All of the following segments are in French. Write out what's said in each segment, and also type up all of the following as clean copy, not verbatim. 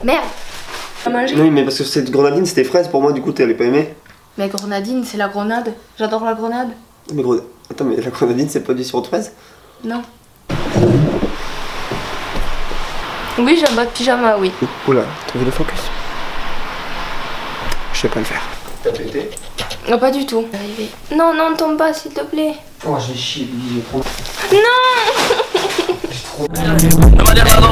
Merde. À manger. Oui, mais parce que cette grenadine c'était fraise pour moi, du coup t'allais pas aimer. Mais grenadine, c'est la grenade. J'adore la grenade. Mais attends, mais la grenadine c'est pas du sirop de fraise? Non. Oui, j'ai un bas de pyjama, oui. Oula, t'as vu le focus? Je sais pas le faire. T'as pété? Non, pas du tout. Arrivé. Non, non, tombe pas, s'il te plaît. Oh, j'ai chié, j'ai trop. Non. J'ai trop.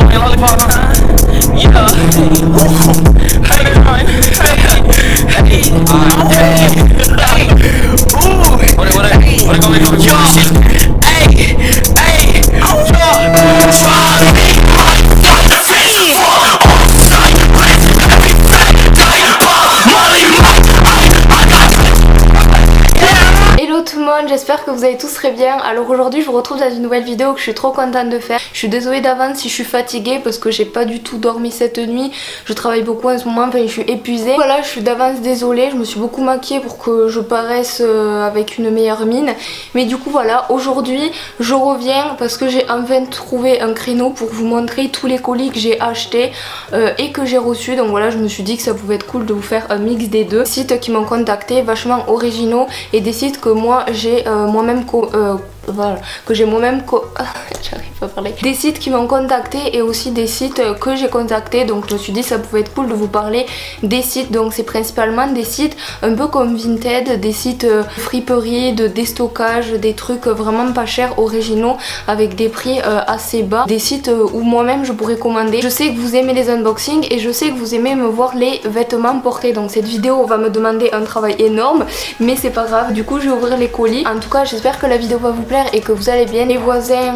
J'espère que vous allez tous très bien. Alors aujourd'hui je vous retrouve dans une nouvelle vidéo que je suis trop contente de faire. Je suis désolée d'avance si je suis fatiguée parce que j'ai pas du tout dormi cette nuit. Je travaille beaucoup en ce moment, enfin je suis épuisée. Voilà, je suis d'avance désolée, je me suis beaucoup maquillée pour que je paraisse avec une meilleure mine. Mais du coup voilà, aujourd'hui je reviens parce que j'ai enfin trouvé un créneau pour vous montrer tous les colis que j'ai achetés et que j'ai reçus. Donc voilà, je me suis dit que ça pouvait être cool de vous faire un mix des deux. Sites qui m'ont contacté, vachement originaux, et des sites que moi j'ai moi-même voilà, que j'ai moi-même j'arrive pas à parler. Des sites qui m'ont contacté et aussi des sites que j'ai contactés, donc je me suis dit ça pouvait être cool de vous parler des sites. Donc c'est principalement des sites un peu comme Vinted, des sites friperies, de déstockage, des trucs vraiment pas chers, originaux, avec des prix assez bas, des sites où moi-même je pourrais commander. Je sais que vous aimez les unboxings et je sais que vous aimez me voir les vêtements portés, donc cette vidéo va me demander un travail énorme, mais c'est pas grave. Du coup je vais ouvrir les colis. En tout cas j'espère que la vidéo va vous plaire et que vous allez bien. Les voisins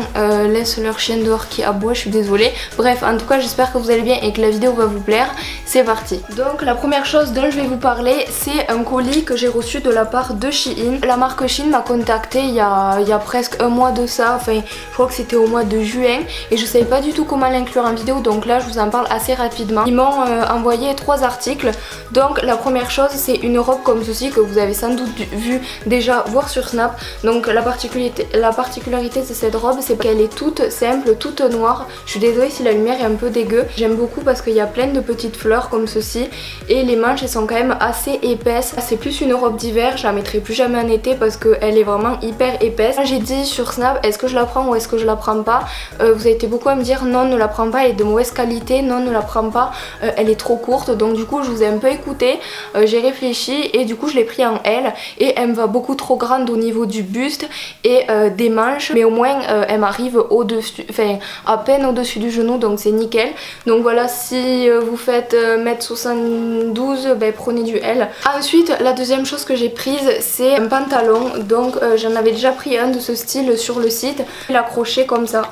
laissent leur chien dehors qui aboie, je suis désolée. Bref, en tout cas j'espère que vous allez bien et que la vidéo va vous plaire. C'est parti. Donc la première chose dont je vais vous parler, c'est un colis que j'ai reçu de la part de Shein. La marque Shein m'a contacté il y a presque un mois de ça, enfin je crois que c'était au mois de juin, et je savais pas du tout comment l'inclure en vidéo, donc là je vous en parle assez rapidement. Ils m'ont envoyé 3 articles. Donc la première chose, c'est une robe comme ceci que vous avez sans doute vu déjà voir sur Snap. Donc la particularité de cette robe, c'est qu'elle est toute simple, toute noire. Je suis désolée si la lumière est un peu dégueu. J'aime beaucoup parce qu'il y a plein de petites fleurs comme ceci, et les manches elles sont quand même assez épaisses. C'est plus une robe d'hiver, je la mettrai plus jamais en été parce qu'elle est vraiment hyper épaisse. J'ai dit sur Snap, est-ce que je la prends ou est-ce que je la prends pas, vous avez été beaucoup à me dire non, ne la prends pas, elle est de mauvaise qualité, non, ne la prends pas, elle est trop courte. Donc du coup je vous ai un peu écouté, j'ai réfléchi et du coup je l'ai pris en L, et elle me va beaucoup trop grande au niveau du buste et des manches, mais au moins elle m'arrive au-dessus, enfin à peine au-dessus du genou, donc c'est nickel. Donc voilà, si vous faites 1m72, ben prenez du L. Ensuite la deuxième chose que j'ai prise, c'est un pantalon. Donc j'en avais déjà pris un de ce style sur le site, l'accrocher comme ça.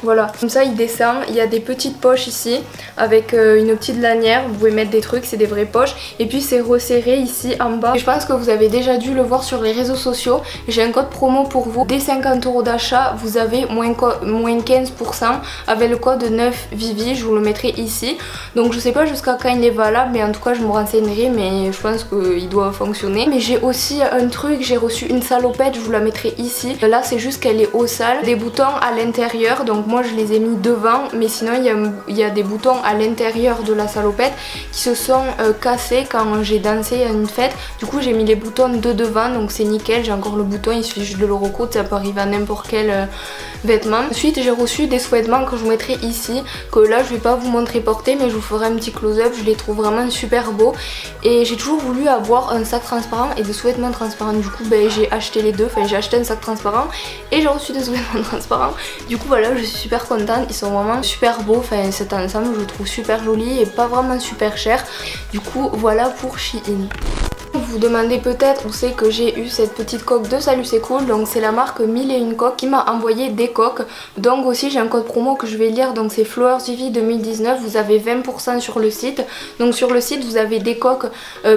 Voilà, comme ça il descend, il y a des petites poches ici avec une petite lanière, vous pouvez mettre des trucs, c'est des vraies poches, et puis c'est resserré ici en bas. Et je pense que vous avez déjà dû le voir sur les réseaux sociaux, j'ai un code promo pour vous. Dès 50 € d'achat, vous avez moins 15% avec le code 9VIVI, je vous le mettrai ici. Donc je sais pas jusqu'à quand il est valable, mais en tout cas je me renseignerai, mais je pense qu'il doit fonctionner. Mais j'ai aussi un truc, j'ai reçu une salopette, je vous la mettrai ici. Là c'est juste qu'elle est au sale, des boutons à l'intérieur, donc moi je les ai mis devant, mais sinon il y a des boutons à l'intérieur de la salopette qui se sont cassés quand j'ai dansé à une fête. Du coup j'ai mis les boutons de devant, donc c'est nickel, j'ai encore le bouton, il suffit juste de le recoudre, ça peut arriver à n'importe quel vêtement. Ensuite j'ai reçu des sous-vêtements que je vous mettrai ici, que là je vais pas vous montrer porter, mais je vous ferai un petit close-up. Je les trouve vraiment super beaux et j'ai toujours voulu avoir un sac transparent et des sous-vêtements transparents. Du coup ben, j'ai acheté les deux, enfin j'ai acheté un sac transparent et j'ai reçu des sous-vêtements transparents. Du coup voilà, je suis super contente, ils sont vraiment super beaux, enfin cet ensemble je le trouve super joli et pas vraiment super cher. Du coup voilà pour Shein. Vous vous demandez peut-être où c'est que j'ai eu cette petite coque de Salut c'est cool, donc c'est la marque 1001 coques qui m'a envoyé des coques. Donc aussi j'ai un code promo que je vais lire, donc c'est Flowers-Vivi 2019, vous avez 20% sur le site. Donc sur le site vous avez des coques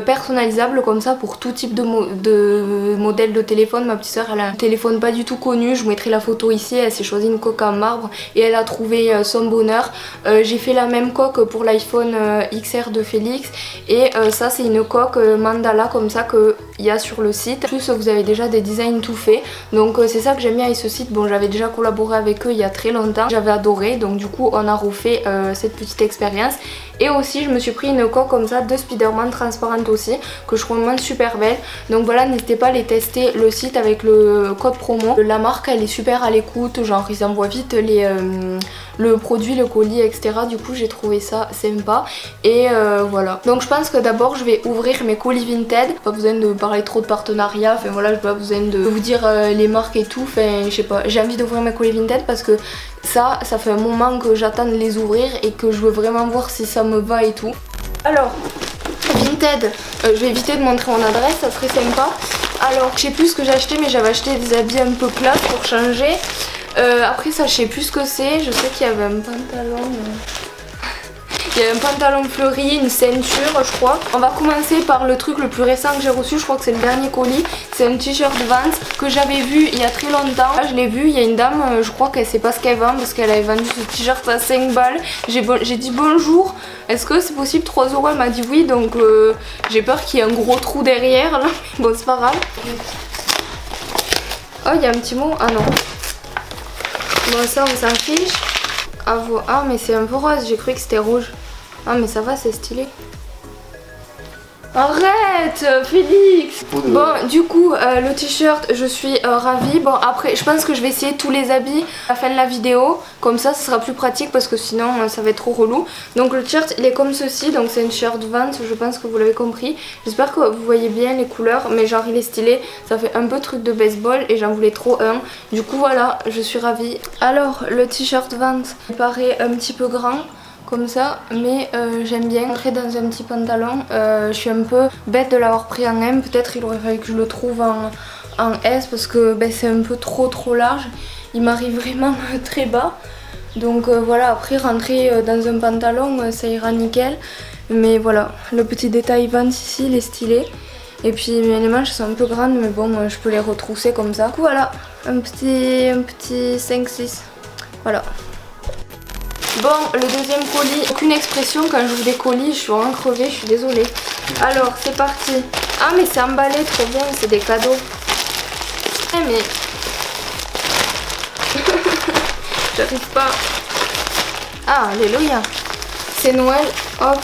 personnalisables comme ça pour tout type de modèle de téléphone. Ma petite soeur elle a un téléphone pas du tout connu, je vous mettrai la photo ici, elle s'est choisi une coque en marbre et elle a trouvé son bonheur. J'ai fait la même coque pour l'iPhone XR de Félix, et ça c'est une coque mandala comme ça que il y a sur le site. En plus vous avez déjà des designs tout faits, donc c'est ça que j'aime bien avec ce site. Bon, j'avais déjà collaboré avec eux il y a très longtemps, j'avais adoré, donc du coup on a refait cette petite expérience. Et aussi je me suis pris une coque comme ça de Spider-Man transparente aussi, que je trouve vraiment super belle. Donc voilà, n'hésitez pas à les tester le site avec le code promo. La marque elle est super à l'écoute, genre ils envoient vite le produit, le colis, etc. Du coup j'ai trouvé ça sympa. Et voilà. Donc je pense que d'abord je vais ouvrir mes colis Vinted. Pas besoin de parler trop de partenariat, enfin voilà, j'ai pas besoin de vous dire les marques et tout. Enfin je sais pas, j'ai envie d'ouvrir mes colis Vinted parce que ça fait un moment que j'attends de les ouvrir et que je veux vraiment voir si ça me va et tout. Alors Vinted, je vais éviter de montrer mon adresse, ça serait sympa. Alors je sais plus ce que j'ai acheté, mais j'avais acheté des habits un peu classe pour changer. Après ça je sais plus ce que c'est, je sais qu'il y avait un pantalon... Il y a un pantalon fleuri, une ceinture je crois. On va commencer par le truc le plus récent que j'ai reçu, je crois que c'est le dernier colis. C'est un t-shirt Vans que j'avais vu il y a très longtemps. Là je l'ai vu, il y a une dame, je crois qu'elle sait pas ce qu'elle vend parce qu'elle avait vendu ce t-shirt à 5 balles. J'ai dit bonjour, est-ce que c'est possible 3 €? Elle m'a dit oui, donc j'ai peur qu'il y ait un gros trou derrière là. Bon c'est pas grave. Oh il y a un petit mot, ah non. Bon ça on s'en fiche. Ah mais c'est un peu rose, j'ai cru que c'était rouge. Ah mais ça va, c'est stylé. Arrête Félix. Bon du coup le t-shirt je suis ravie. Bon après je pense que je vais essayer tous les habits à la fin de la vidéo. Comme ça ce sera plus pratique parce que sinon ça va être trop relou. Donc le t-shirt il est comme ceci. Donc c'est un t-shirt Vans, je pense que vous l'avez compris. J'espère que vous voyez bien les couleurs. Mais genre il est stylé. Ça fait un peu truc de baseball et j'en voulais trop un. Du coup voilà, je suis ravie. Alors le t-shirt Vans il paraît un petit peu grand comme ça, mais j'aime bien entrer dans un petit pantalon. Je suis un peu bête de l'avoir pris en M, peut-être il aurait fallu que je le trouve en S parce que ben, c'est un peu trop large. Il m'arrive vraiment très bas, donc voilà, après rentrer dans un pantalon ça ira nickel. Mais voilà, le petit détail Vans ici il est stylé. Et puis les manches sont un peu grandes, mais bon je peux les retrousser comme ça. Du coup voilà, un petit 5-6, voilà. Bon, le deuxième colis, aucune expression quand j'ouvre des colis, je suis vraiment crevée, je suis désolée. Alors, c'est parti. Ah, mais c'est emballé, trop bien, c'est des cadeaux. Mais... J'arrive pas. Ah, alléluia. C'est Noël, hop.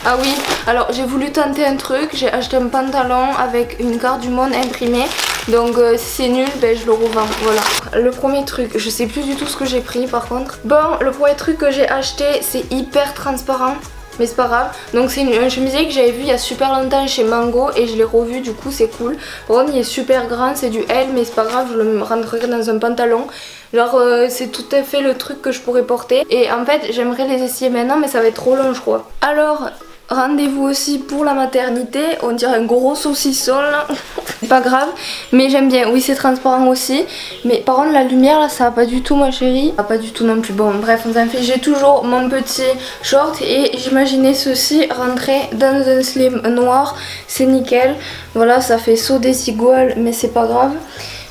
Ah oui, alors j'ai voulu tenter un truc, j'ai acheté un pantalon avec une carte du monde imprimée. Donc si c'est nul, ben, je le revends, voilà. Le premier truc, je sais plus du tout ce que j'ai pris par contre. Bon, le premier truc que j'ai acheté, c'est hyper transparent. Mais c'est pas grave. Donc c'est un chemisier que j'avais vu il y a super longtemps chez Mango et je l'ai revu, du coup c'est cool. Par contre il est super grand, c'est du L, mais c'est pas grave, je le rentrerai dans un pantalon. Genre c'est tout à fait le truc que je pourrais porter. Et en fait j'aimerais les essayer maintenant, mais ça va être trop long je crois. Alors... rendez-vous aussi pour la maternité, on dirait un gros saucisson là. C'est pas grave, mais j'aime bien. Oui c'est transparent aussi, mais par contre la lumière là ça va pas du tout ma chérie. Ça va pas du tout non plus, bon bref on s'en fait. J'ai toujours mon petit short et j'imaginais ceci rentrer dans un slim noir, c'est nickel. Voilà, ça fait saut des cigoules mais c'est pas grave.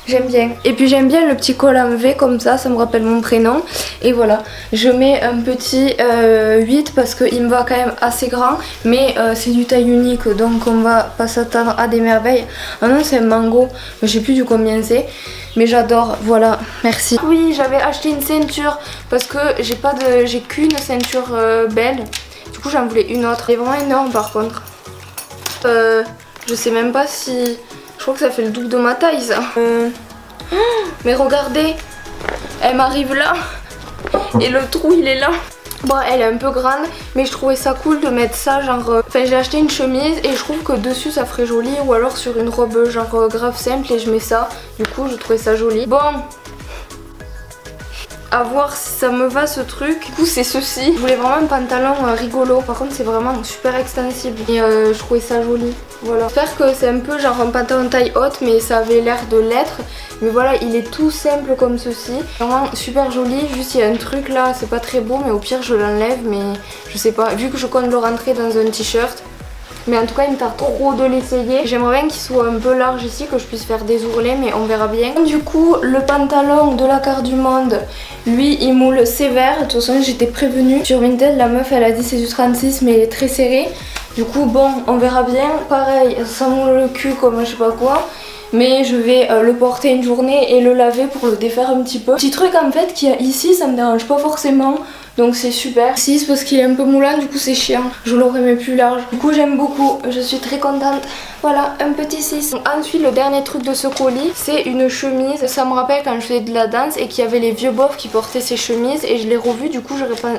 J'aime bien. Et puis j'aime bien le petit col en V comme ça me rappelle mon prénom. Et voilà, je mets un petit 8 parce qu'il me va quand même assez grand. Mais c'est du taille unique, donc on va pas s'attendre à des merveilles. Ah non, c'est un Mango, je sais plus du combien c'est. Mais j'adore, voilà, merci. Oui, j'avais acheté une ceinture parce que j'ai qu'une ceinture belle. Du coup j'en voulais une autre. Elle est vraiment énorme par contre. Je sais même pas si... Je crois que ça fait le double de ma taille ça. Mais regardez, elle m'arrive là et le trou il est là. Bon elle est un peu grande mais je trouvais ça cool de mettre ça genre... Enfin j'ai acheté une chemise et je trouve que dessus ça ferait joli, ou alors sur une robe genre grave simple et je mets ça. Du coup je trouvais ça joli. Bon, à voir si ça me va ce truc. Du coup c'est ceci. Je voulais vraiment un pantalon rigolo. Par contre c'est vraiment super extensible. Et je trouvais ça joli. Voilà. J'espère que c'est un peu genre un pantalon taille haute, mais ça avait l'air de l'être. Mais voilà, il est tout simple comme ceci. Vraiment super joli. Juste il y a un truc là, c'est pas très beau, mais au pire je l'enlève. Mais je sais pas, vu que je compte le rentrer dans un t-shirt. Mais en tout cas il me tarde trop de l'essayer. J'aimerais bien qu'il soit un peu large ici, que je puisse faire des ourlets, mais on verra bien. Du coup le pantalon de la carte du monde, lui il moule sévère. De toute façon j'étais prévenue sur Vinted, la meuf elle a dit c'est du 36 mais il est très serré. Du coup bon, on verra bien. Pareil, ça moule le cul comme je sais pas quoi. Mais je vais le porter une journée et le laver pour le défaire un petit peu. Petit truc en fait qu'il y a ici, ça me dérange pas forcément. Donc c'est super. 6 parce qu'il est un peu moulant, du coup c'est chiant. Je l'aurais mis plus large. Du coup j'aime beaucoup, je suis très contente. Voilà, un petit 6. Ensuite le dernier truc de ce colis, c'est une chemise. Ça me rappelle quand je faisais de la danse et qu'il y avait les vieux bofs qui portaient ces chemises. Et je l'ai revu, du coup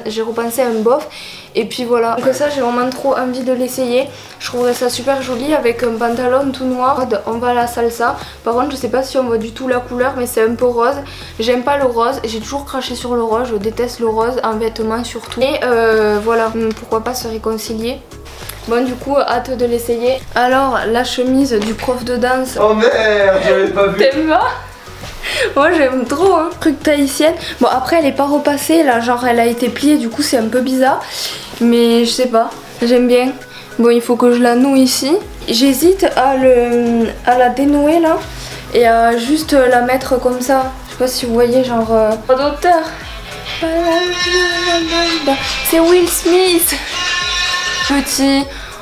j'ai repensé à un bof. Et puis voilà, donc ça j'ai vraiment trop envie de l'essayer. Je trouverais ça super joli avec un pantalon tout noir. On va à la salsa. Par contre je sais pas si on voit du tout la couleur, mais c'est un peu rose. J'aime pas le rose, j'ai toujours craché sur le rose. Je déteste le rose en vêtements surtout. Et voilà, pourquoi pas se réconcilier. Bon du coup hâte de l'essayer. Alors la chemise du prof de danse. Oh merde, j'avais pas vu. T'aimes pas? Moi j'aime trop hein. Truc tahitienne. Bon après elle est pas repassée là, genre elle a été pliée, du coup c'est un peu bizarre. Mais je sais pas, j'aime bien. Bon il faut que je la noue ici. J'hésite à la dénouer là et à juste la mettre comme ça. Je sais pas si vous voyez genre pas d'auteur. C'est Will Smith.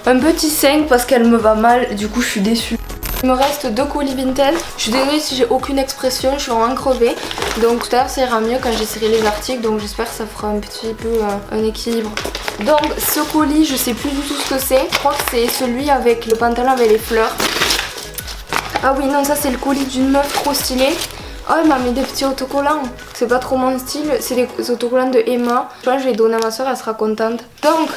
Un petit 5 parce qu'elle me va mal, du coup je suis déçue. Il me reste 2 colis Vinted. Je suis désolée si j'ai aucune expression, je suis vraiment crevée. Donc tout à l'heure ça ira mieux quand j'essaierai les articles, donc j'espère que ça fera un petit peu un équilibre. Donc ce colis, je sais plus du tout ce que c'est. Je crois que c'est celui avec le pantalon avec les fleurs. Ah oui non, ça c'est le colis d'une meuf trop stylée. Oh elle m'a mis des petits autocollants. C'est pas trop mon style, c'est les autocollants de Emma. Je pense que je vais les donner à ma soeur, elle sera contente. Donc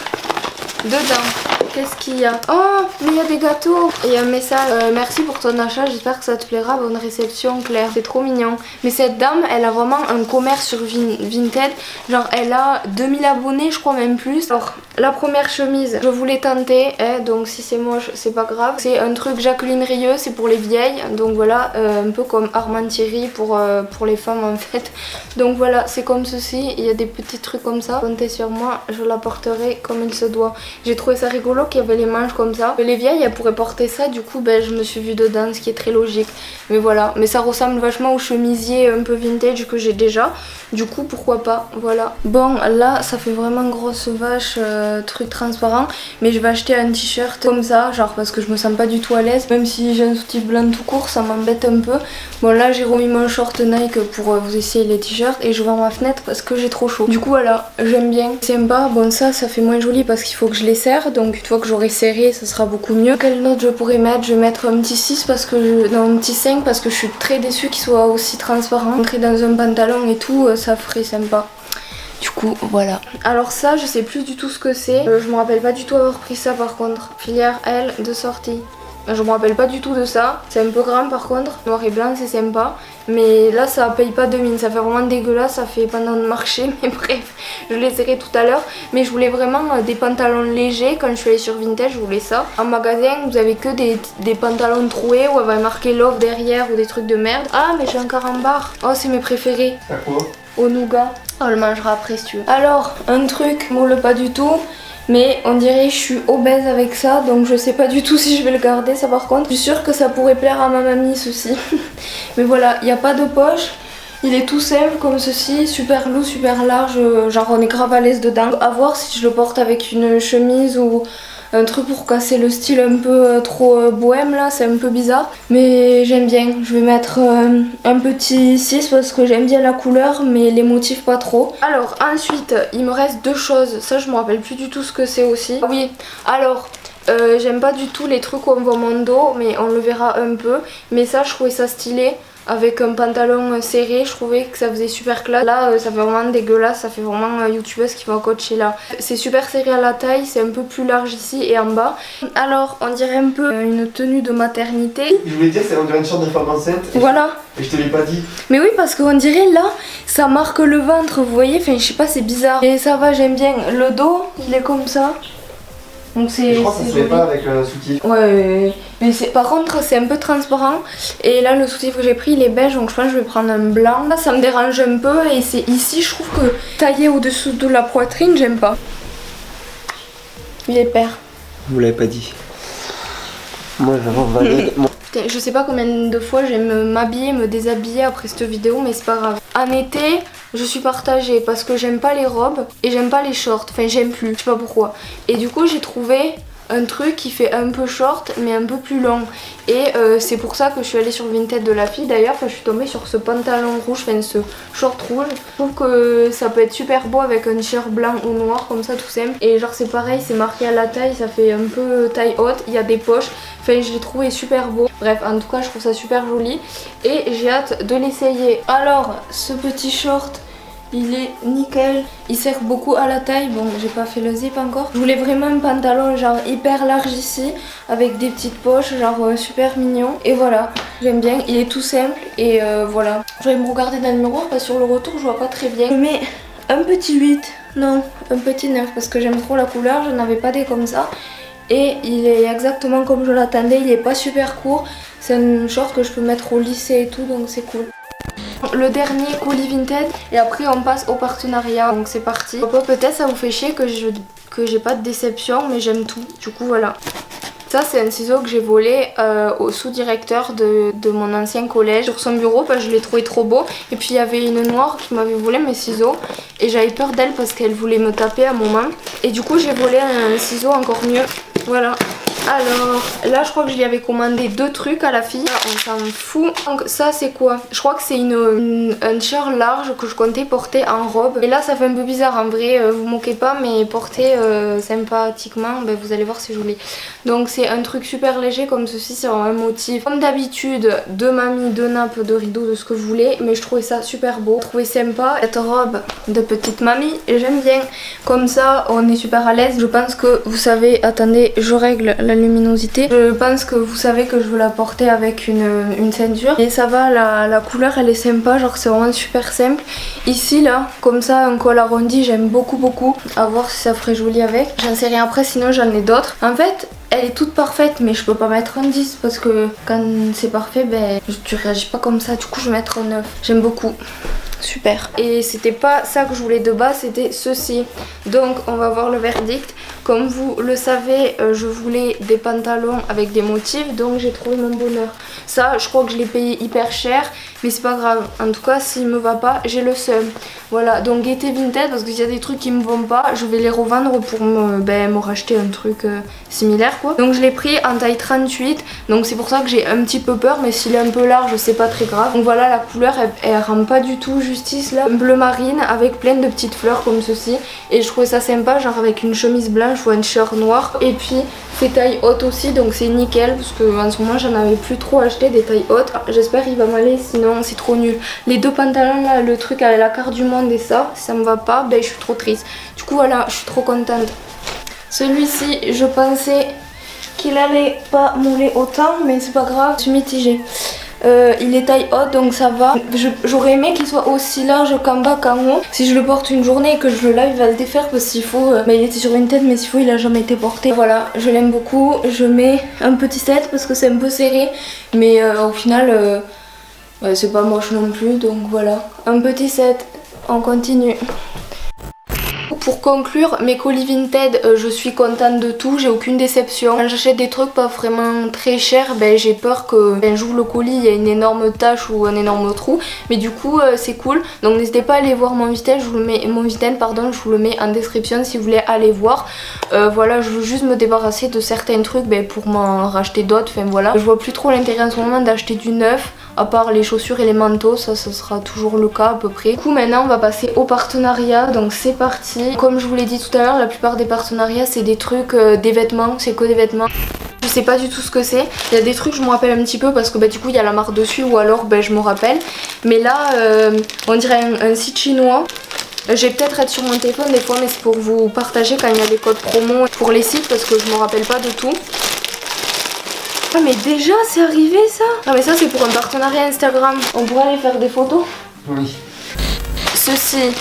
dedans, qu'est-ce qu'il y a? Oh, mais il y a des gâteaux. Et un message, merci pour ton achat, j'espère que ça te plaira, bonne réception Claire. C'est trop mignon. Mais cette dame, elle a vraiment un commerce sur Vinted. Genre elle a 2000 abonnés, je crois même plus. Alors la première chemise, je voulais tenter, hein, donc si c'est moche, c'est pas grave. C'est un truc Jacqueline Rieu, c'est pour les vieilles. Donc voilà, un peu comme Armand Thierry pour les femmes en fait. Donc voilà, c'est comme ceci, il y a des petits trucs comme ça. Comptez sur moi, je la porterai comme il se doit. J'ai trouvé ça rigolo qu'il y avait les manches comme ça. Les vieilles elles pourraient porter ça, du coup ben, je me suis vue dedans, ce qui est très logique. Mais voilà, mais ça ressemble vachement au chemisier un peu vintage que j'ai déjà. Du coup pourquoi pas, voilà. Bon là ça fait vraiment grosse vache, truc transparent. Mais je vais acheter un t-shirt comme ça, genre parce que je me sens pas du tout à l'aise. Même si j'ai un soutif blanc tout court, ça m'embête un peu. Bon là j'ai remis mon short Nike pour vous essayer les t-shirts. Et je vais à ma fenêtre parce que j'ai trop chaud. Du coup voilà, j'aime bien. C'est sympa, bon ça fait moins joli parce qu'il faut que je les serre. Donc une fois que j'aurai serré ça sera beaucoup mieux. Quelle note je pourrais mettre? Je vais mettre un petit 6 parce que non, un petit 5 parce que je suis très déçue qu'il soit aussi transparent. Entrer dans un pantalon et tout, ça ferait sympa. Du coup voilà. Alors ça je sais plus du tout ce que c'est. Je me rappelle pas du tout avoir pris ça par contre. Filière L de sortie. Je me rappelle pas du tout de ça. C'est un peu grand par contre. Noir et blanc c'est sympa. Mais là ça paye pas de mine. Ça fait vraiment dégueulasse. Ça fait pendant de marcher. Mais bref, je les essaierai tout à l'heure. Mais je voulais vraiment des pantalons légers. Quand je suis allée sur Vinted je voulais ça. En magasin vous avez que des pantalons troués où elle va marquer love derrière ou des trucs de merde. Ah mais j'ai un carambar. Oh c'est mes préférés. À quoi? Au nougat. On le mangera après si tu veux. Alors un truc, moule pas du tout. Mais on dirait que je suis obèse avec ça, donc je sais pas du tout si je vais le garder ça par contre. Je suis sûre que ça pourrait plaire à ma mamie ceci. Mais voilà, il n'y a pas de poche. Il est tout simple comme ceci, super lourd, super large, genre on est grave à l'aise dedans. À voir si je le porte avec une chemise ou un truc pour casser le style un peu trop bohème là, c'est un peu bizarre. Mais j'aime bien, je vais mettre un petit 6 parce que j'aime bien la couleur mais les motifs pas trop. Alors ensuite, il me reste 2 choses, ça je me rappelle plus du tout ce que c'est aussi. Ah oui, alors... j'aime pas du tout les trucs où on voit mon dos, mais on le verra un peu. Mais ça, je trouvais ça stylé. Avec un pantalon serré, je trouvais que ça faisait super classe. Là, ça fait vraiment dégueulasse, ça fait vraiment youtubeuse qui va coacher là. C'est super serré à la taille, c'est un peu plus large ici et en bas. Alors, on dirait un peu une tenue de maternité. Je voulais dire, c'est on dirait une sorte de femme enceinte. Voilà. Et je te l'ai pas dit. Mais oui, parce qu'on dirait là, ça marque le ventre, vous voyez. Enfin, je sais pas, c'est bizarre. Et ça va, j'aime bien. Le dos, il est comme ça. Donc c'est. Je crois que ça se fait pas avec le soutif. Ouais, mais par contre c'est un peu transparent. Et là le soutif que j'ai pris il est beige, donc je pense que je vais prendre un blanc. Là ça me dérange un peu et c'est ici je trouve que taillé au-dessous de la poitrine j'aime pas. Il est pair. Vous l'avez pas dit. Moi j'avais valide. Putain, je sais pas combien de fois je vais m'habiller, me déshabiller après cette vidéo, mais c'est pas grave. En été, je suis partagée parce que j'aime pas les robes et j'aime pas les shorts. Enfin, j'aime plus, je sais pas pourquoi. Et du coup, j'ai trouvé un truc qui fait un peu short mais un peu plus long. Et c'est pour ça que je suis allée sur Vinted de la fille d'ailleurs, je suis tombée sur ce pantalon rouge, enfin ce short rouge. Je trouve que ça peut être super beau avec un t-shirt blanc ou noir comme ça tout simple. Et genre c'est pareil, c'est marqué à la taille, ça fait un peu taille haute, il y a des poches. Enfin je l'ai trouvé super beau. Bref, en tout cas je trouve ça super joli et j'ai hâte de l'essayer. Alors ce petit short, il est nickel, il sert beaucoup à la taille. Bon, j'ai pas fait le zip encore. Je voulais vraiment un pantalon genre hyper large ici avec des petites poches, genre super mignon. Et voilà, j'aime bien, il est tout simple et voilà. Je vais me regarder dans le miroir parce que sur le retour je vois pas très bien. Je mets un petit 8, non, un petit 9 parce que j'aime trop la couleur, je n'avais pas des comme ça. Et il est exactement comme je l'attendais, il est pas super court. C'est un short que je peux mettre au lycée et tout, donc c'est cool. Le dernier colis Vinted et après on passe au partenariat, donc c'est parti. Peut-être ça vous fait chier que j'ai pas de déception, mais j'aime tout, du coup voilà. Ça c'est un ciseau que j'ai volé au sous-directeur de mon ancien collège sur son bureau parce que je l'ai trouvé trop beau. Et puis il y avait une noire qui m'avait volé mes ciseaux et j'avais peur d'elle parce qu'elle voulait me taper à un moment. Et du coup j'ai volé un ciseau encore mieux, voilà. Alors là je crois que je lui avais commandé 2 trucs à la fille, on s'en fout. Donc ça c'est quoi? Je crois que c'est un t-shirt large que je comptais porter en robe. Et là ça fait un peu bizarre en vrai, vous moquez pas, mais porter sympathiquement, ben, vous allez voir c'est joli. Donc c'est un truc super léger comme ceci, c'est un motif comme d'habitude de mamie, de nappe, de rideau, de ce que vous voulez. Mais je trouvais ça super beau, je trouvais sympa cette robe de petite mamie et j'aime bien. Comme ça on est super à l'aise. Je pense que vous savez, attendez je règle la luminosité. Je pense que vous savez que je veux la porter avec une ceinture. Et ça va, la couleur elle est sympa, genre c'est vraiment super simple. Ici là, comme ça un col arrondi, j'aime beaucoup. À voir si ça ferait joli avec. J'en sais rien après, sinon j'en ai d'autres. En fait, elle est toute parfaite mais je peux pas mettre un 10 parce que quand c'est parfait, ben tu réagis pas comme ça. Du coup je vais mettre un 9. J'aime beaucoup. Super. Et c'était pas ça que je voulais de base, c'était ceci. Donc on va voir le verdict. Comme vous le savez, je voulais des pantalons avec des motifs, donc j'ai trouvé mon bonheur. Ça, je crois que je l'ai payé hyper cher, mais c'est pas grave. En tout cas, s'il me va pas, j'ai le seum. Voilà, donc guettez Vinted parce que s'il y a des trucs qui me vont pas, je vais les revendre pour me racheter un truc similaire quoi. Donc je l'ai pris en taille 38, donc c'est pour ça que j'ai un petit peu peur, mais s'il est un peu large, c'est pas très grave. Donc voilà, la couleur, elle rend pas du tout justice là. Bleu marine avec plein de petites fleurs comme ceci. Et je trouvais ça sympa, genre avec une chemise blanche ou un t-shirt noir. Et puis c'est taille haute aussi, donc c'est nickel parce que en ce moment j'en avais plus trop acheté des tailles hautes. J'espère qu'il va m'aller, sinon c'est trop nul. Les 2 pantalons là, le truc à la carte du monde et ça, si ça me va pas, ben je suis trop triste. Du coup voilà, je suis trop contente. Celui-ci, je pensais qu'il allait pas mouler autant, mais c'est pas grave, je suis mitigée. Il est taille haute donc ça va. J'aurais aimé qu'il soit aussi large qu'en bas qu'en haut. Si je le porte une journée et que je le lave, il va se défaire parce qu'il faut. Il était sur une tête, mais s'il faut, il a jamais été porté. Voilà, je l'aime beaucoup. Je mets un petit 7 parce que c'est un peu serré, mais au final, c'est pas moche non plus. Donc voilà, un petit 7. On continue. Pour conclure, mes colis Vinted, je suis contente de tout, j'ai aucune déception. Quand j'achète des trucs pas vraiment très chers, ben, j'ai peur que j'ouvre le colis, il y a une énorme tache ou un énorme trou. Mais du coup, c'est cool. Donc n'hésitez pas à aller voir mon Vinted, je vous le mets en description si vous voulez aller voir. Voilà, je veux juste me débarrasser de certains trucs pour m'en racheter d'autres. Enfin voilà, je vois plus trop l'intérêt en ce moment d'acheter du neuf. À part les chaussures et les manteaux, ça sera toujours le cas à peu près. Du coup maintenant on va passer au partenariat, donc c'est parti. Comme je vous l'ai dit tout à l'heure, la plupart des partenariats c'est des trucs, des vêtements, c'est que des vêtements. Je sais pas du tout ce que c'est. Il y a des trucs je me rappelle un petit peu parce que du coup il y a la marque dessus ou alors je me rappelle. Mais là on dirait un site chinois. Je vais peut-être être sur mon téléphone des fois, mais c'est pour vous partager quand il y a des codes promo pour les sites parce que je me rappelle pas de tout. Ah mais déjà c'est arrivé ça? Ah mais ça c'est pour un partenariat Instagram. On pourrait aller faire des photos? Oui. Ceci,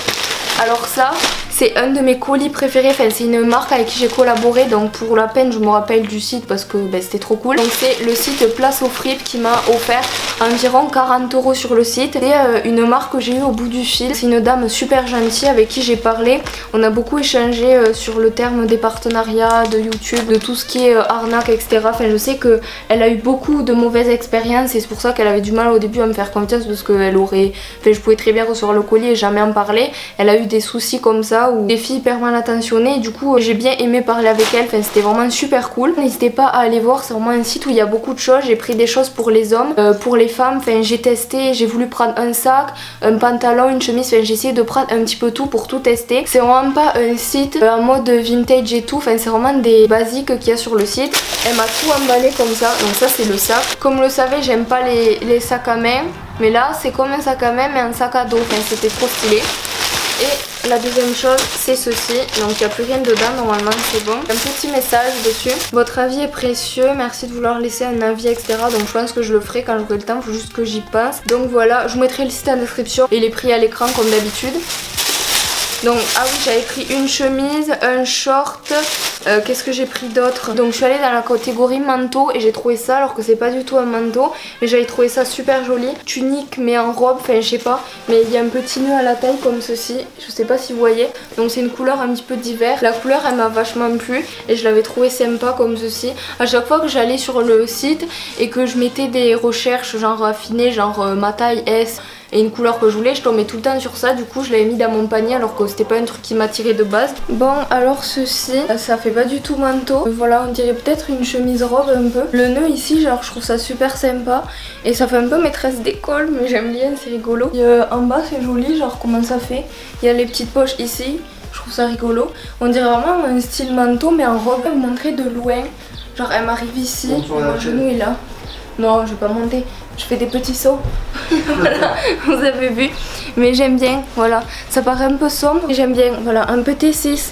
alors ça c'est un de mes colis préférés, enfin c'est une marque avec qui j'ai collaboré, donc pour la peine je me rappelle du site parce que c'était trop cool. Donc c'est le site Place aux Fripes qui m'a offert environ 40 € sur le site. C'est une marque que j'ai eu au bout du fil. C'est une dame super gentille avec qui j'ai parlé. On a beaucoup échangé sur le terme des partenariats, de YouTube, de tout ce qui est arnaque, etc. Enfin je sais qu'elle a eu beaucoup de mauvaises expériences et c'est pour ça qu'elle avait du mal au début à me faire confiance parce qu'elle aurait... Enfin je pouvais très bien recevoir le colis et jamais en parler. Elle a eu des soucis comme ça là où des filles hyper mal attentionnées et du coup j'ai bien aimé parler avec elles, enfin c'était vraiment super cool. N'hésitez pas à aller voir, c'est vraiment un site où il y a beaucoup de choses. J'ai pris des choses pour les hommes, pour les femmes, enfin j'ai testé, j'ai voulu prendre un sac, un pantalon, une chemise, enfin j'ai essayé de prendre un petit peu tout pour tout tester. C'est vraiment pas un site en mode vintage et tout, enfin c'est vraiment des basiques qu'il y a sur le site. Elle m'a tout emballé comme ça, donc ça c'est le sac. Comme vous le savez, j'aime pas les sacs à main, mais là c'est comme un sac à main mais un sac à dos, enfin c'était trop stylé. Et la deuxième chose c'est ceci, donc il n'y a plus rien dedans, normalement c'est bon. Un petit message dessus: votre avis est précieux, merci de vouloir laisser un avis, etc. Donc je pense que je le ferai quand j'aurai le temps, faut juste que j'y pense. Donc voilà, je vous mettrai le site en description et les prix à l'écran comme d'habitude. Donc ah oui, j'avais pris une chemise, un short, qu'est-ce que j'ai pris d'autre? Donc je suis allée dans la catégorie manteau et j'ai trouvé ça, alors que c'est pas du tout un manteau, mais j'avais trouvé ça super joli. Tunique mais en robe, enfin je sais pas, mais il y a un petit nœud à la taille comme ceci, je sais pas si vous voyez. Donc c'est une couleur un petit peu d'hiver, la couleur elle m'a vachement plu et je l'avais trouvé sympa comme ceci. À chaque fois que j'allais sur le site et que je mettais des recherches genre affinées, genre ma taille S et une couleur que je voulais, je tombais tout le temps sur ça, du coup je l'avais mis dans mon panier alors que c'était pas un truc qui m'attirait de base. Bon alors ceci, ça fait pas du tout manteau, voilà on dirait peut-être une chemise robe un peu. Le nœud ici genre je trouve ça super sympa et ça fait un peu maîtresse d'école mais j'aime bien, c'est rigolo. Et en bas c'est joli, genre comment ça fait, il y a les petites poches ici, je trouve ça rigolo. On dirait vraiment un style manteau mais en robe. Je vais vous montrer de loin, genre elle m'arrive ici, mon genou est là. Non je vais pas monter, je fais des petits sauts. Voilà, vous avez vu. Mais j'aime bien, voilà. Ça paraît un peu sombre, mais j'aime bien. Voilà, un peu T6.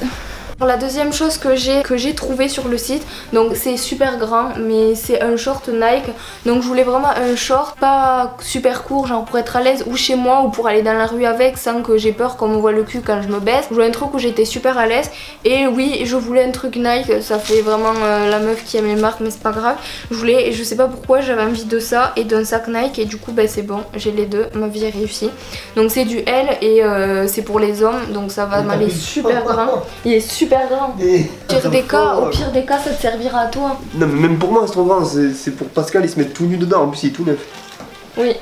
La deuxième chose que j'ai trouvé sur le site, donc c'est super grand mais c'est un short Nike, donc je voulais vraiment un short pas super court, genre pour être à l'aise ou chez moi ou pour aller dans la rue avec sans que j'ai peur qu'on me voit le cul quand je me baisse. Je voulais un truc où j'étais super à l'aise et oui je voulais un truc Nike, ça fait vraiment la meuf qui aime les marques mais c'est pas grave. Je sais pas pourquoi j'avais envie de ça et d'un sac Nike et du coup c'est bon, j'ai les deux, ma vie est réussie. Donc c'est du L et c'est pour les hommes donc ça va m'aller super grand, il est super grand. Au pire des cas, ça te servira à toi. Non, mais même pour moi, c'est trop grand. C'est pour Pascal, il se met tout nu dedans. En plus, il est tout neuf. Oui.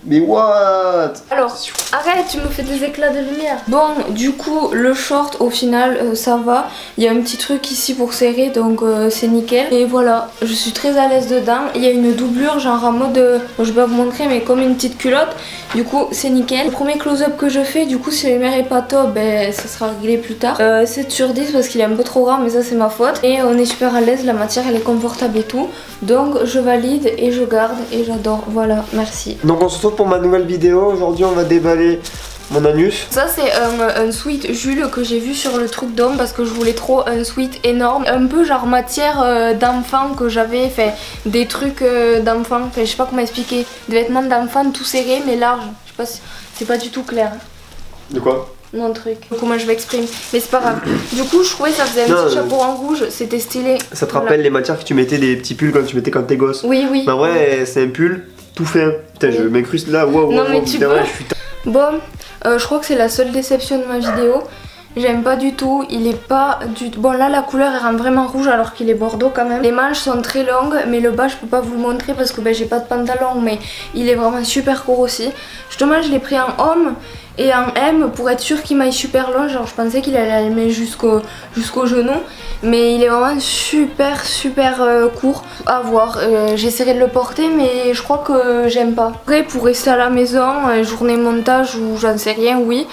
Mais what? Alors, arrête, tu me fais des éclats de lumière. Bon, du coup, le short, au final, ça va. Il y a un petit truc ici pour serrer, donc c'est nickel. Et voilà, je suis très à l'aise dedans. Il y a une doublure, genre en mode, je vais pas vous montrer, mais comme une petite culotte. Du coup, c'est nickel. Le premier close-up que je fais, du coup, si la lumière est pas top, ça sera réglé plus tard. 7 sur 10 parce qu'il est un peu trop grand, mais ça, c'est ma faute. Et on est super à l'aise, la matière, elle est confortable et tout. Donc, je valide et je garde et j'adore. Voilà, merci. Donc, on se retrouve pour ma nouvelle vidéo. Aujourd'hui on va déballer mon anus. Ça c'est un sweat Jules que j'ai vu sur le truc d'homme parce que je voulais trop un sweat énorme, un peu genre matière d'enfant que j'avais, fait des trucs d'enfant, enfin je sais pas comment expliquer, des vêtements d'enfant tout serrés mais larges, je sais pas si c'est pas du tout clair. De quoi? Mon truc, comment je m'exprime, mais c'est pas grave. Du coup je trouvais ça faisait un petit chapeau en rouge, c'était stylé. Ça te rappelle les matières que tu mettais des petits pulls quand tu mettais quand t'es gosse? Oui oui. Mais en vrai c'est un pull tout fait. Putain je m'incruste là, wow, non mais tu peux. Bon, je crois que c'est la seule déception de ma vidéo. J'aime pas du tout, il est pas du tout... Bon là la couleur elle rend vraiment rouge alors qu'il est bordeaux quand même. Les manches sont très longues mais le bas je peux pas vous le montrer parce que j'ai pas de pantalon mais il est vraiment super court aussi. Justement je l'ai pris en homme et en M pour être sûr qu'il m'aille super long, genre je pensais qu'il allait aller jusqu'au genou. Mais il est vraiment super court à voir. J'essaierai de le porter mais je crois que j'aime pas. Après pour rester à la maison, journée montage ou j'en sais rien, oui.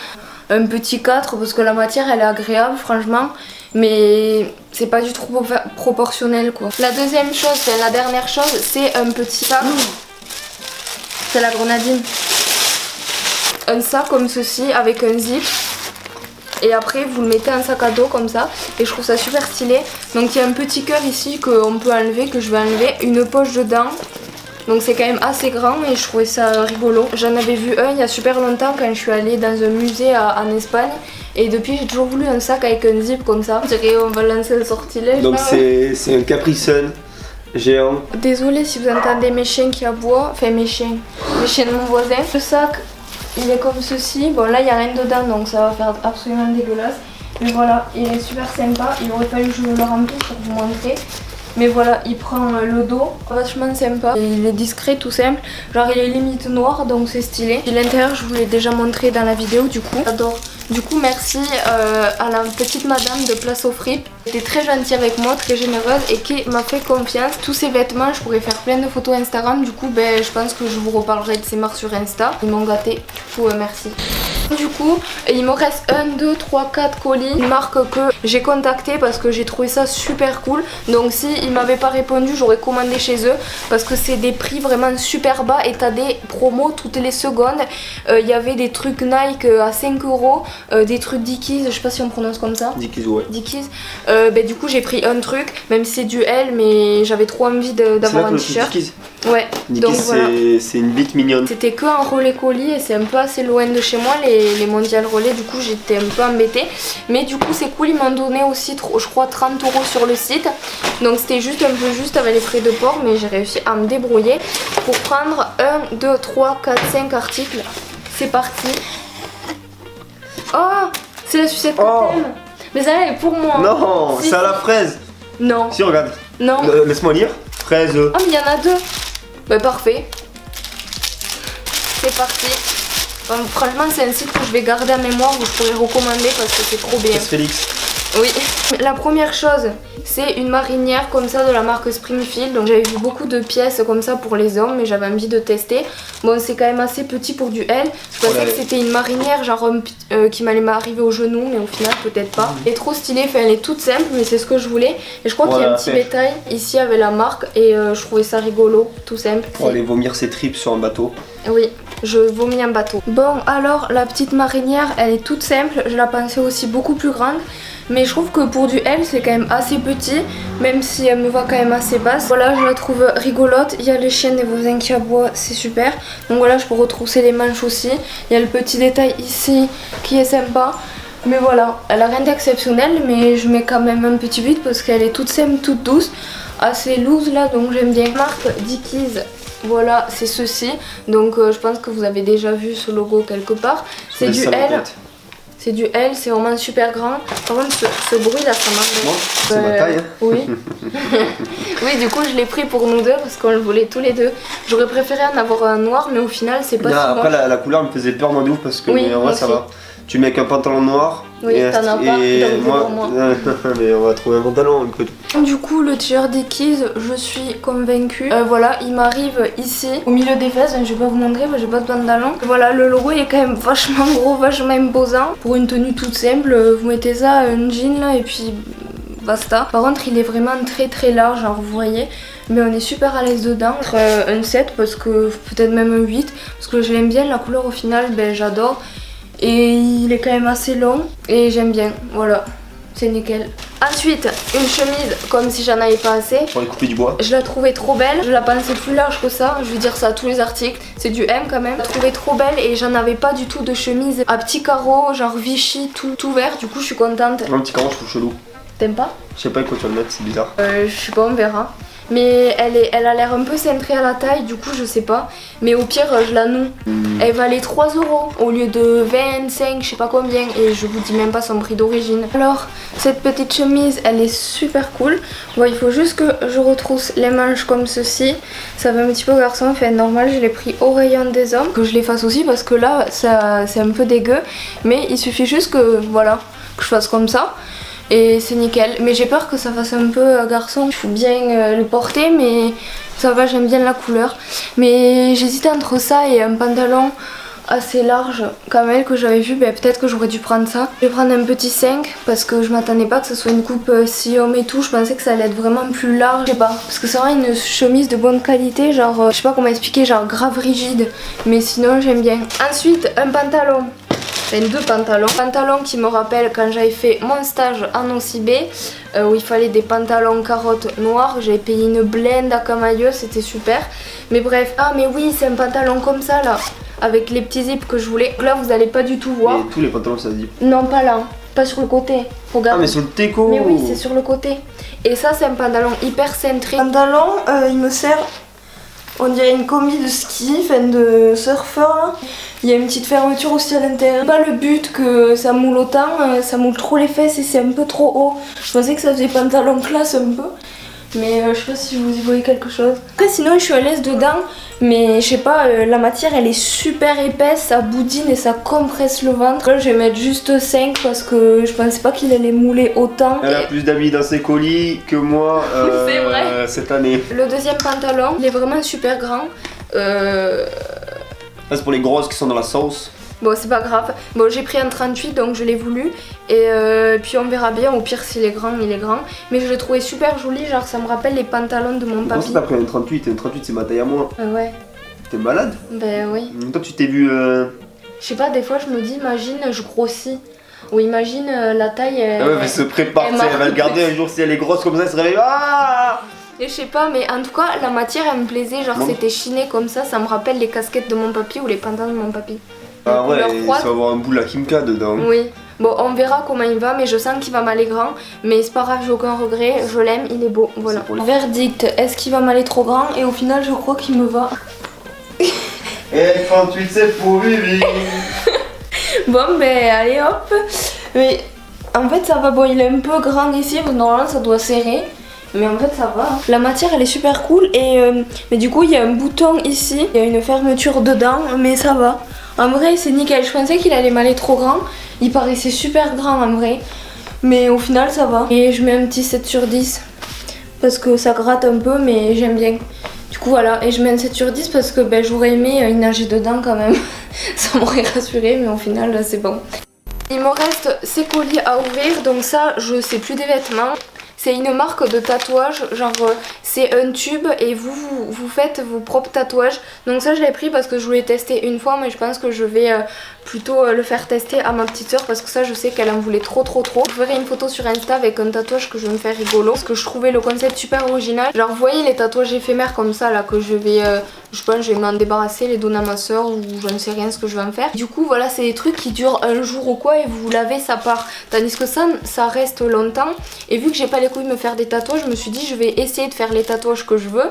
Un petit 4 parce que la matière elle est agréable franchement. Mais c'est pas du tout proportionnel quoi. La deuxième chose, la dernière chose, c'est un petit sac. C'est la grenadine. Un sac comme ceci avec un zip. Et après vous le mettez en sac à dos comme ça. Et je trouve ça super stylé. Donc il y a un petit cœur ici qu'on peut enlever, que je vais enlever. Une poche dedans. Donc c'est quand même assez grand et je trouvais ça rigolo. J'en avais vu un il y a super longtemps quand je suis allée dans un musée en Espagne. Et depuis j'ai toujours voulu un sac avec un zip comme ça. Je dirais on va lancer le sortilège. Donc c'est un Capri Sun géant. Désolée si vous entendez mes chiens qui aboient. Enfin mes chiens de mon voisin. Le sac il est comme ceci. Bon là il n'y a rien dedans donc ça va faire absolument dégueulasse. Mais voilà, il est super sympa. Il aurait fallu que je le remplisse pour vous montrer. Mais voilà, il prend le dos, vachement sympa. Il est discret, tout simple. Genre il est limite noir, donc c'est stylé. Et l'intérieur, je vous l'ai déjà montré dans la vidéo du coup. J'adore. Du coup merci à la petite madame de Place aux Fripes. Elle était très gentille avec moi, très généreuse et qui m'a fait confiance. Tous ces vêtements, je pourrais faire plein de photos Instagram. Du coup je pense que je vous reparlerai de ces marques sur Insta. Ils m'ont gâté, du coup merci. Du coup il me reste 1, 2, 3, 4 colis. Une marque que j'ai contactée parce que j'ai trouvé ça super cool. Donc si ils m'avaient pas répondu, j'aurais commandé chez eux parce que c'est des prix vraiment super bas et t'as des promos toutes les secondes. Il y avait des trucs Nike à 5 euros, des trucs Dickies, je sais pas si on prononce comme ça. Dickies, ouais. Dickies. Du coup j'ai pris un truc, même si c'est du L, mais j'avais trop envie d'avoir un t-shirt. Ouais. Dickies, donc voilà. C'est une bite mignonne. C'était que un relais colis et c'est un peu assez loin de chez moi les mondiales relais, du coup j'étais un peu embêtée. Mais du coup c'est cool, ils m'ont donné aussi je crois 30 euros sur le site. Donc c'était juste un peu juste avec les frais de port, mais j'ai réussi à me débrouiller pour prendre 1, 2, 3, 4, 5 articles. C'est parti. Oh, c'est la sucette que t'aimes. Mais ça elle est pour moi. Non, c'est à la fraise. Non. Si, regarde. Non. Laisse-moi lire. Fraise. Ah mais il y en a deux. Bah parfait. C'est parti. Enfin, franchement c'est un site que je vais garder en mémoire, où je pourrais recommander parce que c'est trop bien. Fraise Félix. Oui. La première chose, c'est une marinière comme ça de la marque Springfield. Donc j'avais vu beaucoup de pièces comme ça pour les hommes, mais j'avais envie de tester. Bon, c'est quand même assez petit pour du L. Je pensais que c'était une marinière genre qui m'allait m'arriver au genou, mais au final peut-être pas. Elle est trop stylée, enfin, elle est toute simple, mais c'est ce que je voulais. Et je crois qu'il y a un petit bétail ici avec la marque et je trouvais ça rigolo, tout simple. On va aller vomir ses tripes sur un bateau. Oui, je vomis un bateau. Bon, alors la petite marinière, elle est toute simple. Je la pensais aussi beaucoup plus grande. Mais je trouve que pour du L c'est quand même assez petit, même si elle me va quand même assez basse. Voilà, je la trouve rigolote. Il y a les chiens des voisins qui aboient, c'est super. Donc voilà, je peux retrousser les manches aussi. Il y a le petit détail ici qui est sympa. Mais voilà, elle a rien d'exceptionnel, mais je mets quand même un petit but parce qu'elle est toute simple, toute douce, assez loose là, donc j'aime bien. Marque Dickies. Voilà, c'est ceci. Donc je pense que vous avez déjà vu ce logo quelque part. C'est du L. C'est du L, c'est vraiment super grand. Par contre, ce bruit là, ça marche. Bon, c'est ma taille. Hein. Oui. Oui, du coup, je l'ai pris pour nous deux parce qu'on le voulait tous les deux. J'aurais préféré en avoir un noir, mais au final, c'est pas si après, la couleur me faisait peur, moi, de ouf parce que oui, en vrai, ça va. Tu mets qu'un pantalon noir. Oui, t'en as pas, donc moi, mais on va trouver un pantalon. Du coup, le t-shirt Dickies, je suis convaincue. Voilà, il m'arrive ici, au milieu des fesses. Je vais pas vous montrer, mais j'ai pas de pantalon. Voilà, le logo est quand même vachement gros, vachement imposant. Pour une tenue toute simple, vous mettez ça, un jean là, et puis basta. Par contre, il est vraiment très très large, genre vous voyez. Mais on est super à l'aise dedans. Un 7 parce que peut-être même un 8 parce que je l'aime bien. La couleur au final, j'adore. Et il est quand même assez long et j'aime bien, voilà, c'est nickel. Ensuite, une chemise comme si j'en avais pas assez. Pour aller couper du bois. Je la trouvais trop belle, je la pensais plus large que ça, je veux dire ça à tous les articles, c'est du M quand même. Je la trouvais trop belle et j'en avais pas du tout de chemise à petits carreaux, genre Vichy, tout vert, du coup je suis contente. Un petit carreau, je trouve chelou. T'aimes pas? Je sais pas quoi tu vas le mettre, c'est bizarre. Je sais pas, on verra. Mais elle a l'air un peu cintrée à la taille, du coup je sais pas. Mais au pire je la noue. Elle valait 3 euros au lieu de 25, je sais pas combien. Et je vous dis même pas son prix d'origine. Alors cette petite chemise elle est super cool. Bon, il faut juste que je retrousse les manches comme ceci. Ça va un petit peu garçon, enfin normal je l'ai pris au rayon des hommes. Que je les fasse aussi parce que là c'est un peu dégueu. Mais il suffit juste que voilà, que je fasse comme ça. Et c'est nickel, mais j'ai peur que ça fasse un peu garçon. Je faut bien le porter, mais ça va, j'aime bien la couleur. Mais j'hésitais entre ça et un pantalon assez large comme elle que j'avais vu, peut-être que j'aurais dû prendre ça. Je vais prendre un petit 5 parce que je m'attendais pas que ce soit une coupe si homme et tout. Je pensais que ça allait être vraiment plus large, je sais pas. Parce que c'est vraiment une chemise de bonne qualité, genre je sais pas comment expliquer, genre grave rigide. Mais sinon j'aime bien. Ensuite un pantalon. Deux pantalons. Pantalon qui me rappelle quand j'avais fait mon stage en OCB où il fallait des pantalons carottes noirs. J'avais payé une blinde à Camailleux, c'était super. Mais bref, ah mais oui c'est un pantalon comme ça là, avec les petits zips que je voulais. Là vous allez pas du tout voir. Et tous les pantalons ça zip. Non pas là, pas sur le côté. Regarde. Ah mais sur le teco. Mais oui c'est sur le côté. Et ça c'est un pantalon hyper cintré. Pantalon il me sert, on dirait une combi de ski, enfin de surfeur là. Il y a une petite fermeture aussi à l'intérieur. Pas le but que ça moule autant, ça moule trop les fesses et c'est un peu trop haut. Je pensais que ça faisait pantalon classe un peu. Mais je sais pas si vous y voyez quelque chose. Après sinon je suis à l'aise dedans, mais je sais pas, la matière elle est super épaisse, ça boudine et ça compresse le ventre. Là je vais mettre juste 5 parce que je pensais pas qu'il allait mouler autant. Elle a plus d'amis dans ses colis que moi C'est vrai. cette année. Le deuxième pantalon, il est vraiment super grand. Là c'est pour les grosses qui sont dans la sauce. Bon c'est pas grave, bon j'ai pris un 38 donc je l'ai voulu et puis on verra bien, au pire s'il est grand il est grand, mais je l'ai trouvé super joli, genre ça me rappelle les pantalons de mon Comment ça papy. t'as pris un 38? Un 38 c'est ma taille à moi. Ouais. T'es malade? Ben oui. Toi tu t'es vu... Je sais pas, des fois je me dis imagine je grossis, ou imagine la taille... Ah ouais, elle se prépare, elle va le garder un jour si elle est grosse comme ça, elle se réveille. Ah! Et je sais pas, mais en tout cas la matière elle me plaisait, genre c'était chiné comme ça me rappelle les casquettes de mon papy ou les pantalons de mon papy. Ah ouais, ça va avoir un bout la Kimka dedans. Oui, bon on verra comment il va, mais je sens qu'il va m'aller grand, mais c'est pas grave, j'ai aucun regret, je l'aime, il est beau, voilà. Verdict, est-ce qu'il va m'aller trop grand? Et au final je crois qu'il me va. Et 38 c'est pour Vivi. Bon ben allez hop. Mais en fait ça va, bon il est un peu grand ici, normalement ça doit serrer. Mais en fait ça va. La matière elle est super cool et mais du coup il y a un bouton ici, il y a une fermeture dedans, mais ça va. En vrai c'est nickel, je pensais qu'il allait m'aller trop grand, il paraissait super grand en vrai, mais au final ça va. Et je mets un petit 7 sur 10 parce que ça gratte un peu mais j'aime bien. Du coup voilà, et je mets un 7 sur 10 parce que ben, j'aurais aimé y nager dedans quand même, ça m'aurait rassuré mais au final là, c'est bon. Il me reste ces colis à ouvrir, donc ça je sais plus des vêtements. C'est une marque de tatouage, genre c'est un tube et vous faites vos propres tatouages. Donc ça je l'ai pris parce que je voulais tester une fois, mais je pense que je vais plutôt le faire tester à ma petite soeur parce que ça je sais qu'elle en voulait trop. Je ferai une photo sur Insta avec un tatouage que je vais me faire rigolo parce que je trouvais le concept super original. Genre vous voyez les tatouages éphémères comme ça là que je vais, je pense je vais m'en débarrasser, les donner à ma soeur ou je ne sais rien ce que je vais en faire. Du coup voilà, c'est des trucs qui durent un jour ou quoi et vous lavez ça part. Tandis que ça reste longtemps et vu que j'ai pas les couilles de me faire des tatouages, je me suis dit je vais essayer de faire les tatouages que je veux.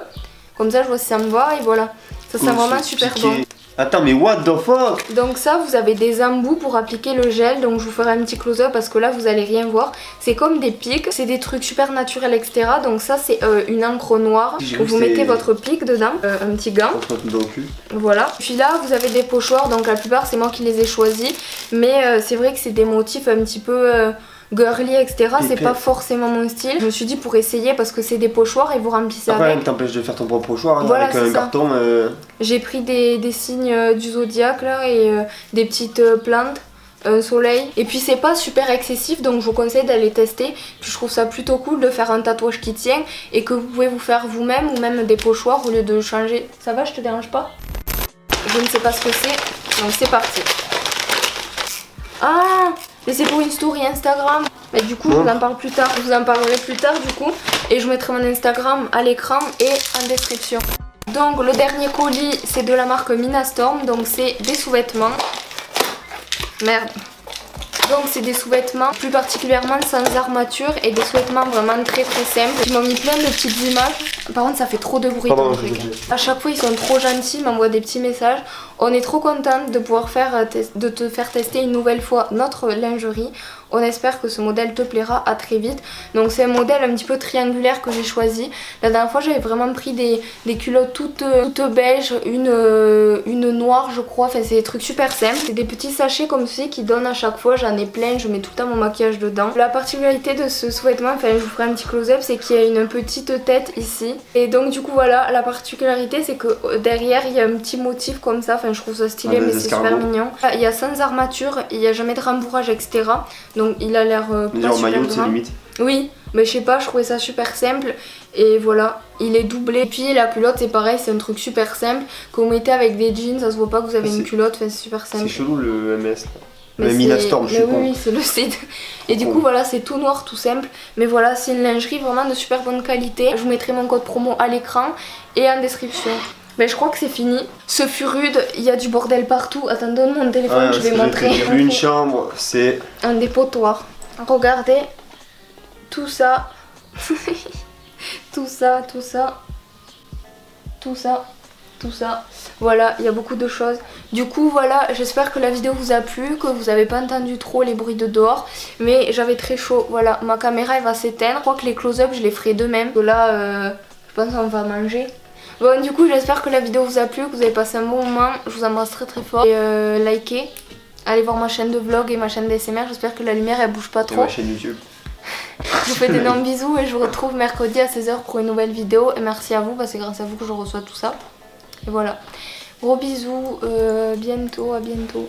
Comme ça je vois si ça me va et voilà. Ça sent vraiment super bon. Attends mais what the fuck? Donc ça vous avez des embouts pour appliquer le gel, donc je vous ferai un petit close-up parce que là vous allez rien voir. C'est comme des pics, c'est des trucs super naturels etc. Donc ça c'est une encre noire où vous mettez votre pic dedans, un petit gant. Voilà. Puis là vous avez des pochoirs, donc la plupart c'est moi qui les ai choisis. Mais c'est vrai que c'est des motifs un petit peu... girly etc, c'est pas forcément mon style. Je me suis dit pour essayer parce que c'est des pochoirs et vous remplissez avec. Après t'empêche de faire ton propre pochoir hein, voilà, avec un carton. J'ai pris des signes du zodiaque là et des petites plantes, un soleil. Et puis c'est pas super excessif donc je vous conseille d'aller tester. Puis je trouve ça plutôt cool de faire un tatouage qui tient et que vous pouvez vous faire vous-même ou même des pochoirs au lieu de changer. Ça va, je te dérange pas? Je ne sais pas ce que c'est, donc c'est parti. Ah, mais c'est pour une story Instagram. Mais du coup je vous en parle plus tard, je vous en parlerai plus tard du coup. Et je mettrai mon Instagram à l'écran et en description. Donc le dernier colis c'est de la marque Minastorm, donc c'est des sous-vêtements. Merde. Donc c'est des sous-vêtements plus particulièrement sans armature et des sous-vêtements vraiment très simples. Ils m'ont mis plein de petites images. Par contre ça fait trop de bruit ton truc. À chaque fois ils sont trop gentils, ils m'envoient des petits messages. On est trop contente de pouvoir te faire tester une nouvelle fois notre lingerie. On espère que ce modèle te plaira, à très vite. Donc c'est un modèle un petit peu triangulaire que j'ai choisi. La dernière fois j'avais vraiment pris des culottes toutes beige, une noire je crois. Enfin c'est des trucs super simples. C'est des petits sachets comme ceci qui donnent à chaque fois. J'en ai plein, je mets tout le temps mon maquillage dedans. La particularité de ce sous-vêtement, enfin je vous ferai un petit close-up, c'est qu'il y a une petite tête ici. Et donc du coup voilà, la particularité c'est que derrière il y a un petit motif comme ça. Enfin je trouve ça stylé mais c'est super mignon. Il y a sans armature, il n'y a jamais de rembourrage etc. Donc il a l'air pas super maillot, grand. limite. Oui, mais je sais pas, je trouvais ça super simple. Et voilà, il est doublé. Puis la culotte c'est pareil, c'est un truc super simple que vous mettez avec des jeans, ça se voit pas que vous avez une culotte, enfin, c'est super simple. C'est chelou le MS. Mais Minastorm, je sais pas. Oui, c'est le site. Et du coup voilà, c'est tout noir, tout simple. Mais voilà, c'est une lingerie vraiment de super bonne qualité. Je vous mettrai mon code promo à l'écran et en description. Mais je crois que c'est fini. Ce fut rude, il y a du bordel partout. Attends, donne mon téléphone, je vais montrer. Plus une chambre, c'est un dépotoir. Regardez tout ça. tout ça, tout ça. Tout ça. Tout ça. Voilà, il y a beaucoup de choses. Du coup voilà, j'espère que la vidéo vous a plu, que vous avez pas entendu trop les bruits de dehors. Mais j'avais très chaud, voilà, ma caméra elle va s'éteindre. Je crois que les close-up je les ferai demain. Là je pense qu'on va manger. Bon du coup j'espère que la vidéo vous a plu, que vous avez passé un bon moment. Je vous embrasse très très fort. Et likez, allez voir ma chaîne de vlog et ma chaîne d'ASMR. J'espère que la lumière elle bouge pas trop. Et ma chaîne YouTube. Je vous fais d'énormes bisous et je vous retrouve mercredi à 16 h pour une nouvelle vidéo. Et merci à vous, c'est grâce à vous que je reçois tout ça. Et voilà. Gros bisous, bientôt, à bientôt.